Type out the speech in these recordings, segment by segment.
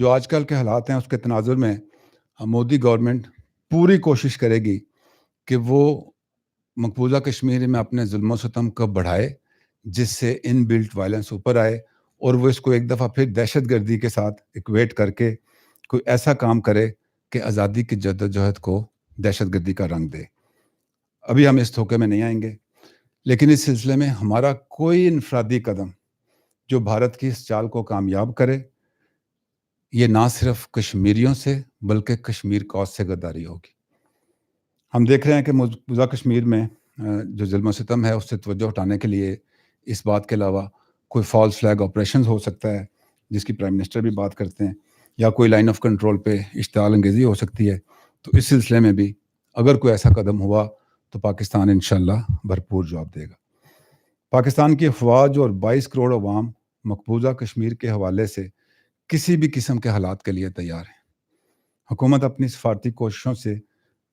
جو آج کل کے حالات ہیں اس کے تناظر میں مودی گورنمنٹ پوری کوشش کرے گی کہ وہ مقبوضہ کشمیر میں اپنے ظلم و ستم کو بڑھائے، جس سے ان بلٹ وائلنس اوپر آئے اور وہ اس کو ایک دفعہ پھر دہشت گردی کے ساتھ ایکویٹ کر کے کوئی ایسا کام کرے کہ آزادی کی جدوجہد کو دہشت گردی کا رنگ دے۔ ابھی ہم اس دھوکے میں نہیں آئیں گے، لیکن اس سلسلے میں ہمارا کوئی انفرادی قدم جو بھارت کی اس چال کو کامیاب کرے، یہ نہ صرف کشمیریوں سے بلکہ کشمیر کوز سے غداری ہوگی۔ ہم دیکھ رہے ہیں کہ مقبوضہ کشمیر میں جو ظلم و ستم ہے اس سے توجہ ہٹانے کے لیے اس بات کے علاوہ کوئی فالس فلیگ آپریشن ہو سکتا ہے، جس کی پرائم منسٹر بھی بات کرتے ہیں، یا کوئی لائن آف کنٹرول پہ اشتعال انگیزی ہو سکتی ہے۔ تو اس سلسلے میں بھی اگر کوئی ایسا قدم ہوا تو پاکستان انشاءاللہ بھرپور جواب دے گا۔ پاکستان کی افواج اور 22 کروڑ عوام مقبوضہ کشمیر کے حوالے سے کسی بھی قسم کے حالات کے لیے تیار ہیں۔ حکومت اپنی سفارتی کوششوں سے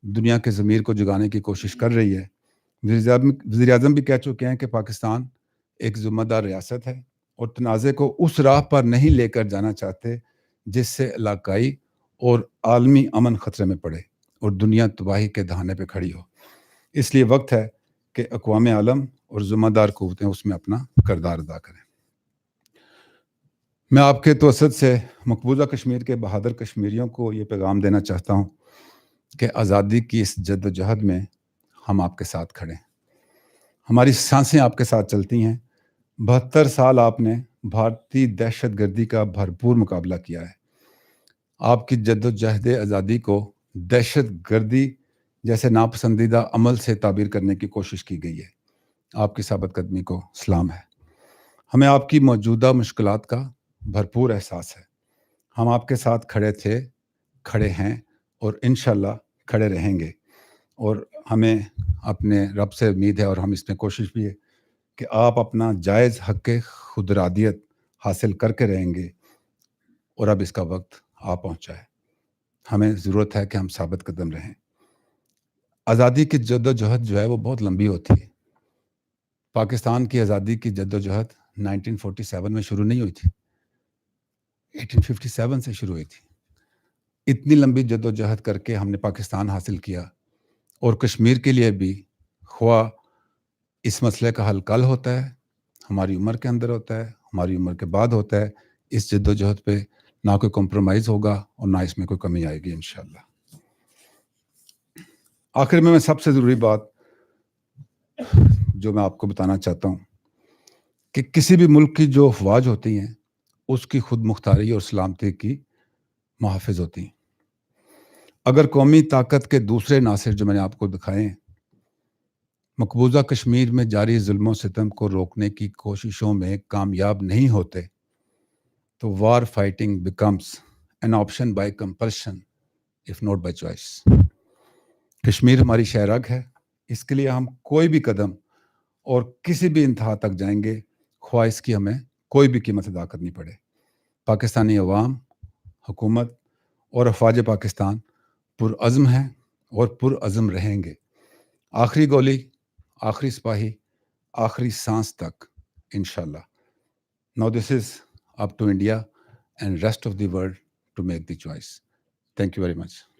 دنیا کے ضمیر کو جگانے کی کوشش کر رہی ہے۔ وزیر اعظم بھی کہہ چکے ہیں کہ پاکستان ایک ذمہ دار ریاست ہے اور تنازع کو اس راہ پر نہیں لے کر جانا چاہتے جس سے علاقائی اور عالمی امن خطرے میں پڑے اور دنیا تباہی کے دہانے پہ کھڑی ہو۔ اس لیے وقت ہے کہ اقوام عالم اور ذمہ دار قوتیں اس میں اپنا کردار ادا کریں۔ میں آپ کے توسط سے مقبوضہ کشمیر کے بہادر کشمیریوں کو یہ پیغام دینا چاہتا ہوں کہ آزادی کی اس جد و جہد میں ہم آپ کے ساتھ کھڑے ہیں۔ ہماری سانسیں آپ کے ساتھ چلتی ہیں۔ 72 سال آپ نے بھارتی دہشت گردی کا بھرپور مقابلہ کیا ہے۔ آپ کی جد و جہد آزادی کو دہشت گردی جیسے ناپسندیدہ عمل سے تعبیر کرنے کی کوشش کی گئی ہے۔ آپ کی ثابت قدمی کو سلام ہے۔ ہمیں آپ کی موجودہ مشکلات کا بھرپور احساس ہے۔ ہم آپ کے ساتھ کھڑے تھے، کھڑے ہیں اور انشاءاللہ کھڑے رہیں گے، اور ہمیں اپنے رب سے امید ہے اور ہم اس میں کوشش بھی ہے کہ آپ اپنا جائز حق خودارادیت حاصل کر کے رہیں گے، اور اب اس کا وقت آ پہنچا ہے۔ ہمیں ضرورت ہے کہ ہم ثابت قدم رہیں۔ آزادی کی جد و جہد جو ہے وہ بہت لمبی ہوتی ہے۔ پاکستان کی آزادی کی جد و جہد 1947 میں شروع نہیں ہوئی تھی، 1857 سے شروع ہوئی تھی۔ اتنی لمبی جد و جہد کر کے ہم نے پاکستان حاصل کیا، اور کشمیر کے لیے بھی خواہ اس مسئلے کا حل کل ہوتا ہے، ہماری عمر کے اندر ہوتا ہے، ہماری عمر کے بعد ہوتا ہے، اس جد و جہد پہ نہ کوئی کمپرومائز ہوگا اور نہ اس میں کوئی کمی آئے گی انشاءاللہ۔ آخر میں سب سے ضروری بات جو میں آپ کو بتانا چاہتا ہوں کہ کسی بھی ملک کی جو افواج ہوتی ہیں اس کی خود مختاری اور سلامتی کی محافظ ہوتی ہیں۔ اگر قومی طاقت کے دوسرے عناصر جو میں نے آپ کو دکھائے ہیں مقبوضہ کشمیر میں جاری ظلم و ستم کو روکنے کی کوششوں میں کامیاب نہیں ہوتے تو war fighting becomes an option by compulsion if not by choice. Kashmir ہماری شہ رگ ہے، اس کے لیے ہم کوئی بھی قدم اور کسی بھی انتہا تک جائیں گے، خواہ اس کی ہمیں کوئی بھی قیمت ادا کرنی پڑے۔ پاکستانی عوام، حکومت اور افواج پاکستان پرعزم ہیں اور پرعزم رہیں گے، آخری گولی، آخری سپاہی، آخری سانس تک انشاءاللہ۔ Now this is up to India and rest of the world to make the choice. Thank you very much.